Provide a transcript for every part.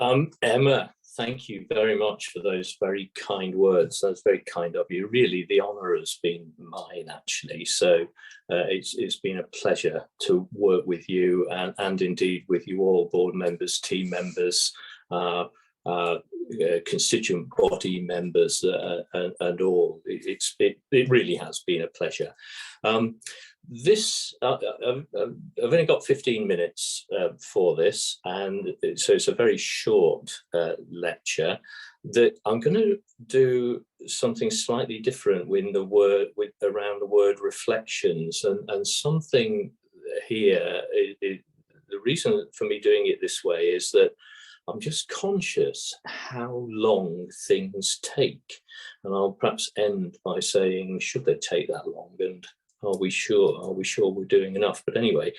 Emma, thank you very much for those very kind words. That's very kind of you. Really, the honour has been mine, actually. So it's been a pleasure to work with you and indeed with you all, board members, team members, constituent body members, and all. It really has been a pleasure. I've only got 15 minutes for this, and so it's a very short lecture. That I'm going to do something slightly different around the word reflections, and something here. The reason for me doing it this way is that I'm just conscious how long things take, and I'll perhaps end by saying, should they take that long, and are we sure we're doing enough? But anyway,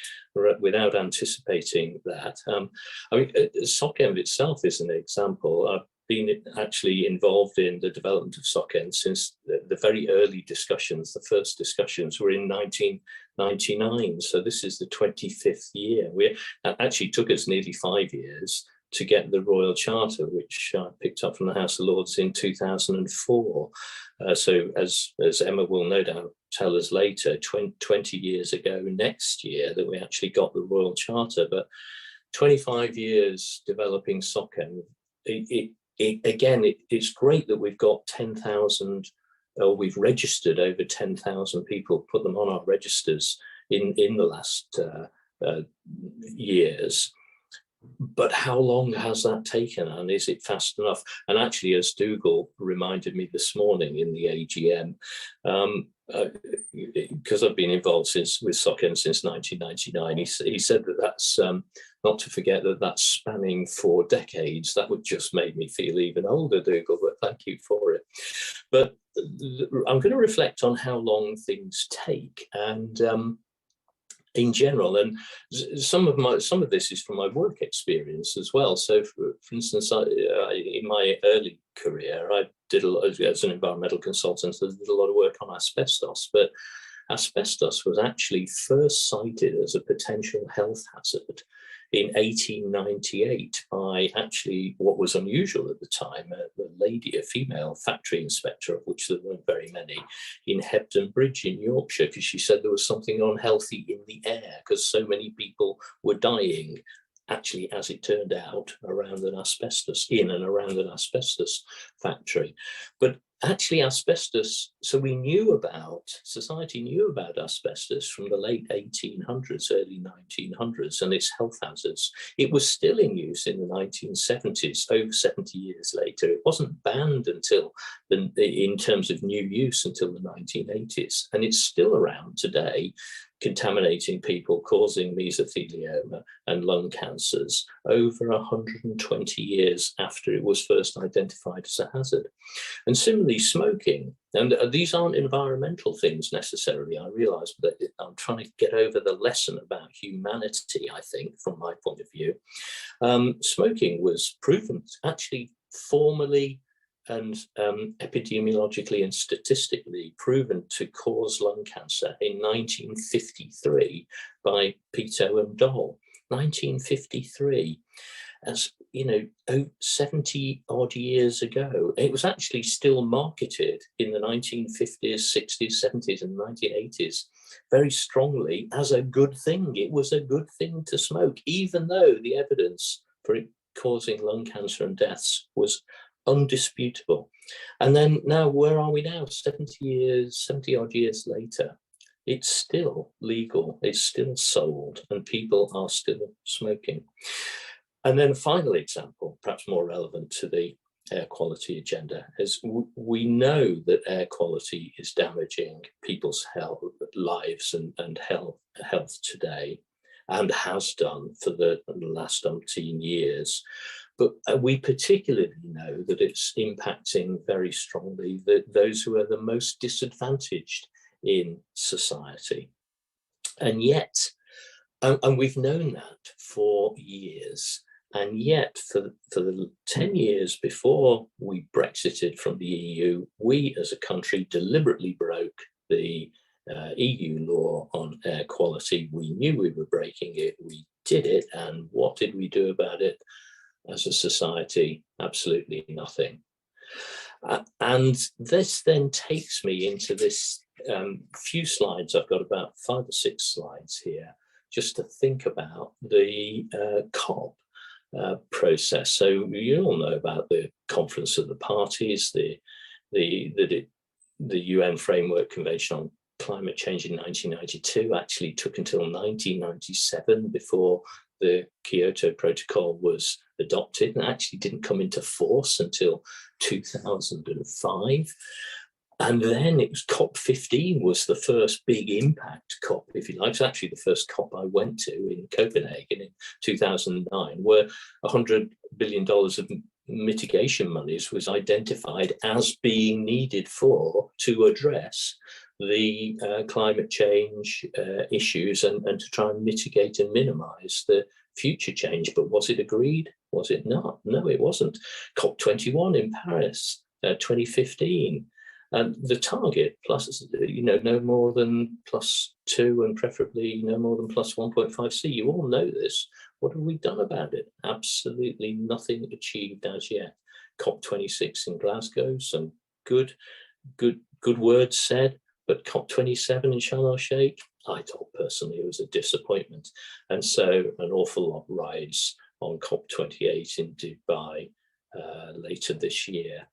without anticipating that, I mean, SocEnv itself is an example. I've been actually involved in the development of SocEnv since the very early discussions. The first discussions were in 1999, so this is the 25th year. It actually took us nearly 5 years to get the Royal Charter, which I picked up from the House of Lords in 2004. So as Emma will no doubt tell us later, 20 years ago next year that we actually got the Royal Charter, but 25 years developing SocEnv. It's great that we've got 10,000, or we've registered over 10,000 people, put them on our registers in the last years. But how long has that taken, and is it fast enough? And actually, as Dougal reminded me this morning in the AGM, because I've been involved with SocEnv since 1999, he said that that's not to forget that that's spanning 4 decades. That would just make me feel even older, Dougal, but thank you for it. But I'm going to reflect on how long things take, and in general, and some of this is from my work experience as well. So, for instance, in my early career, I did as an environmental consultant. I did a lot of work on asbestos, but asbestos was actually first cited as a potential health hazard in 1898 by actually what was unusual at the time, a female factory inspector, of which there weren't very many, in Hebden Bridge in Yorkshire, because she said there was something unhealthy in the air because so many people were dying, actually, as it turned out, in and around an asbestos factory. But actually asbestos, so society knew about asbestos from the late 1800s, early 1900s, and its health hazards. It was still in use in the 1970s, over 70 years later. It wasn't banned in terms of new use until the 1980s, and it's still around today, contaminating people, causing mesothelioma and lung cancers over 120 years after it was first identified as a hazard. And similarly, smoking, and these aren't environmental things necessarily, I realise, but I'm trying to get over the lesson about humanity, I think, from my point of view. Smoking was proven, actually formally and epidemiologically and statistically proven to cause lung cancer in 1953 by Pito and Doll. 1953, as you know, 70 odd years ago. It was actually still marketed in the 1950s, 60s, 70s, and 1980s very strongly as a good thing. It was a good thing to smoke, even though the evidence for it causing lung cancer and deaths was undisputable. And then now, where are we now? 70 odd years later, it's still legal, it's still sold, and people are still smoking. And then a final example, perhaps more relevant to the air quality agenda, is we know that air quality is damaging people's lives and health today, and has done for the last umpteen years. But we particularly know that it's impacting very strongly those who are the most disadvantaged in society. And yet, and we've known that for years, and yet for the 10 years before we Brexited from the EU, we as a country deliberately broke the EU law on air quality. We knew we were breaking it, we did it, and what did we do about it? as a society, absolutely nothing. And this then takes me into this few slides. I've got about 5 or 6 slides here just to think about the COP process. So you all know about the Conference of the Parties, the UN Framework Convention on Climate Change in 1992 actually took until 1997 before the Kyoto Protocol was adopted, and actually didn't come into force until 2005. And then it was COP15 was the first big impact COP, if you like. It's actually the first COP I went to in Copenhagen in 2009, where $100 billion of mitigation monies was identified as being needed to address the climate change issues and to try and mitigate and minimize the future change. But was it agreed? Was it not? No, it wasn't. COP21 in Paris, 2015. And the target plus, no more than +2 and preferably no more than +1.5C. You all know this. What have we done about it? Absolutely nothing achieved as yet. COP26 in Glasgow, some good words said, but COP27 in Sharm el-Sheikh, I thought personally it was a disappointment. And so an awful lot rides on COP28 in Dubai later this year.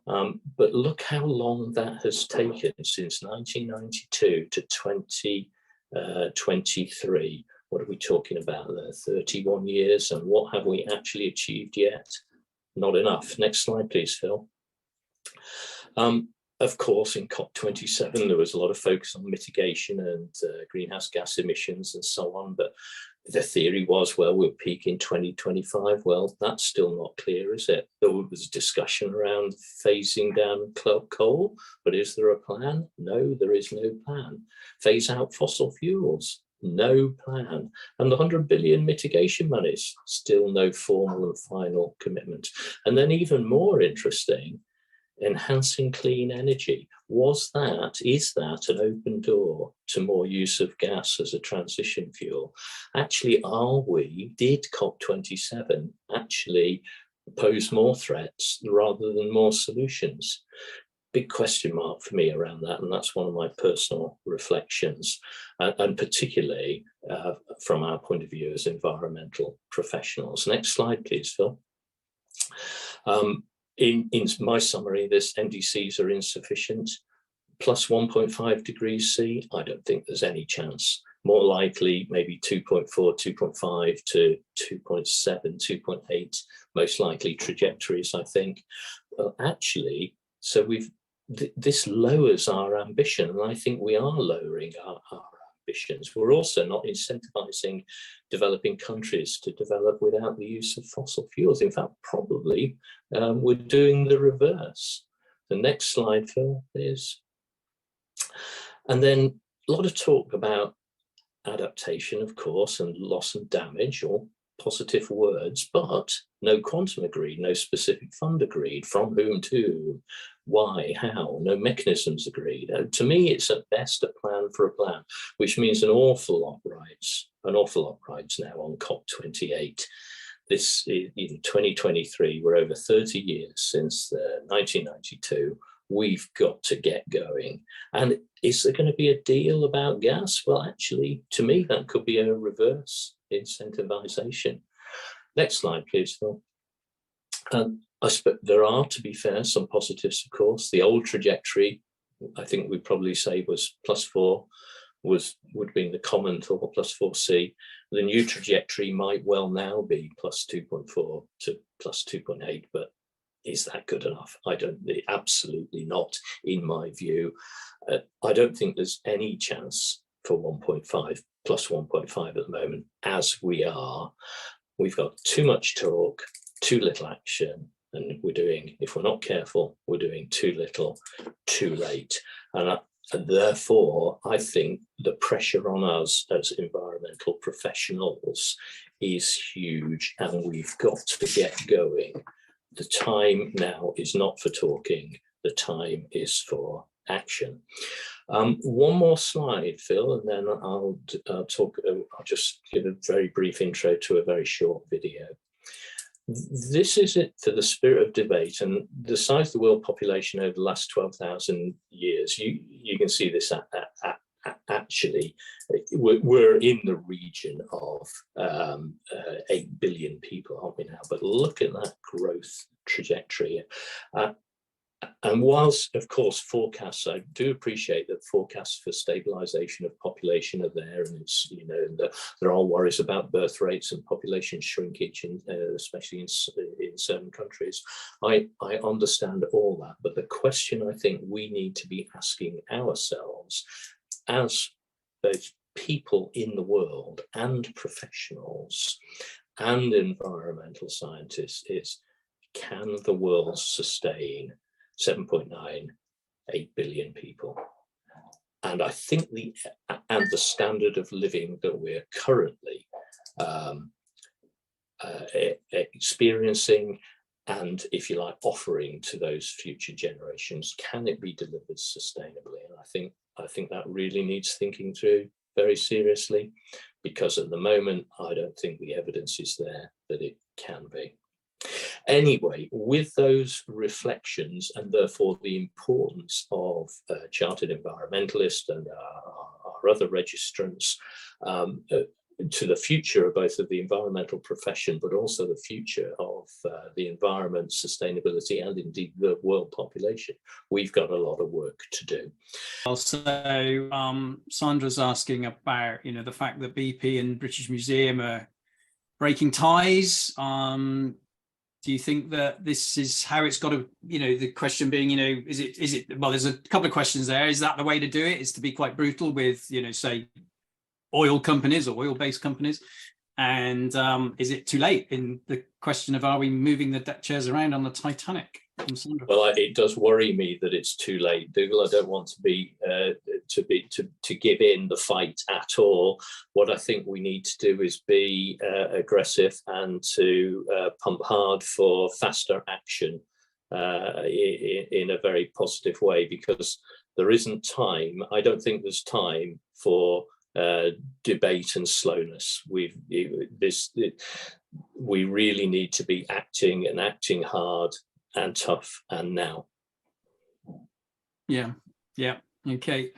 But look how long that has taken since 1992 to 2023. What are we talking about there? 31 years. And what have we actually achieved yet? Not enough. Next slide, please, Phil. Of course, in COP27, there was a lot of focus on mitigation and greenhouse gas emissions and so on. But the theory was, well, we'll peak in 2025. Well, that's still not clear, is it? There was discussion around phasing down coal, but is there a plan? No, there is no plan. Phase out fossil fuels? No plan. And the 100 billion mitigation monies? Still no formal and final commitment. And then even more interesting, enhancing clean energy. Is that an open door to more use of gas as a transition fuel? Actually, did COP27 actually pose more threats rather than more solutions? Big question mark for me around that, and that's one of my personal reflections, and particularly from our point of view as environmental professionals. Next slide, please, Phil. In my summary, this NDCs are insufficient. Plus 1.5 degrees C, I don't think there's any chance. More likely, maybe 2.4, 2.5 to 2.7, 2.8, most likely trajectories, I think. Well, actually, so this lowers our ambition, and I think we are lowering our ambitions. We're also not incentivizing developing countries to develop without the use of fossil fuels. In fact, probably we're doing the reverse. The next slide, Phil, please. And then a lot of talk about adaptation, of course, and loss and damage, or positive words, but no quantum agreed, no specific fund agreed, from whom to, why, how, no mechanisms agreed. To me, it's at best a plan for a plan, which means an awful lot rides now on COP28. This is in 2023, we're over 30 years since 1992. We've got to get going. And is there going to be a deal about gas? Well, actually, to me, that could be a reverse incentivization. Next slide, please, Phil. I suppose there are, to be fair, some positives, of course. The old trajectory, I think we'd probably say was +4, would be the common thought, +4C. The new trajectory might well now be +2.4 to +2.8, but is that good enough? Absolutely not, in my view. I don't think there's any chance for 1.5 plus 1.5 at the moment, as we are. We've got too much talk, too little action, and if we're not careful, we're doing too little, too late. And therefore, I think the pressure on us as environmental professionals is huge, and we've got to get going. The time now is not for talking, the time is for action. One more slide, Phil, and then I'll just give a very brief intro to a very short video. this is it for the spirit of debate, and the size of the world population over the last 12,000 years. You can see this actually. We're in the region of 8 billion people, aren't we now? But look at that growth trajectory. And whilst, of course, forecasts, I do appreciate that forecasts for stabilization of population are there, and it's, you know, there are worries about birth rates and population shrinkage, especially in certain countries. I understand all that, but the question I think we need to be asking ourselves as both people in the world and professionals and environmental scientists is, can the world sustain 7.98 billion people? And I think the standard of living that we're currently experiencing and, if you like, offering to those future generations, can it be delivered sustainably? And I think that really needs thinking through very seriously, because at the moment I don't think the evidence is there that it can be. Anyway, with those reflections, and therefore the importance of chartered environmentalists and our other registrants to the future of both of the environmental profession, but also the future of the environment, sustainability, and indeed the world population, we've got a lot of work to do. Also, Sandra's asking about, you know, the fact that BP and British Museum are breaking ties. Do you think that this is how it's got to, you know, the question being, you know, is it, well, there's a couple of questions there. Is that the way to do it? Is to be quite brutal with, you know, say, oil companies or oil-based companies? And is it too late in the question of, are we moving the deck chairs around on the Titanic? Well, it does worry me that it's too late, Dougal. I don't want to be to give in the fight at all. What I think we need to do is be aggressive and to pump hard for faster action in a very positive way, because there isn't time. I don't think there's time for debate and slowness. We really need to be acting hard and tough, and now. Yeah, okay.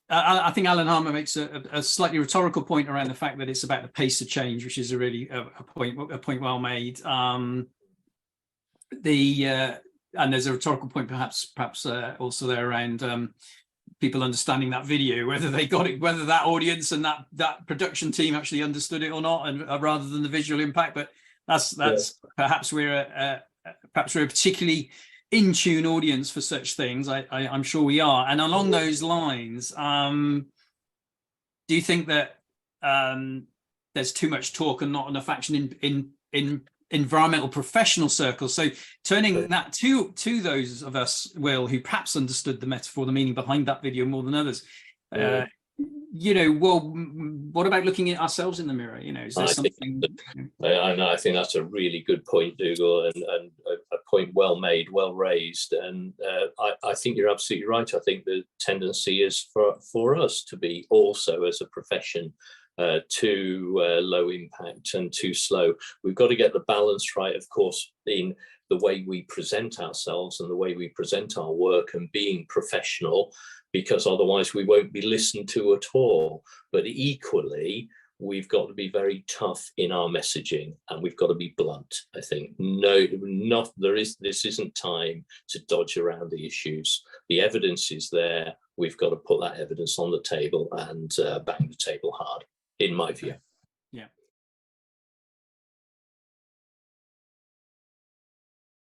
I think Alan Harmer makes a slightly rhetorical point around the fact that it's about the pace of change, which is a really a point well made. And there's a rhetorical point perhaps also there around people understanding that video, whether they got it, whether that audience and that production team actually understood it or not, and rather than the visual impact. But that's perhaps we're a particularly in tune audience for such things. I'm sure we are. And along those lines, do you think that there's too much talk and not enough action in environmental professional circles? So turning that to those of us, Will, who perhaps understood the metaphor, the meaning behind that video more than others. You know, well, what about looking at ourselves in the mirror? You know, is there something? I think that's a really good point, Dougal, and a point well made, well raised. And I think you're absolutely right. I think the tendency is for us to be also, as a profession, too low impact and too slow. We've got to get the balance right, of course, in the way we present ourselves and the way we present our work, and being professional, because otherwise we won't be listened to at all. But equally, we've got to be very tough in our messaging, and we've got to be blunt. I think this isn't time to dodge around the issues. The evidence is there. We've got to put that evidence on the table and bang the table hard, in my view. Yeah.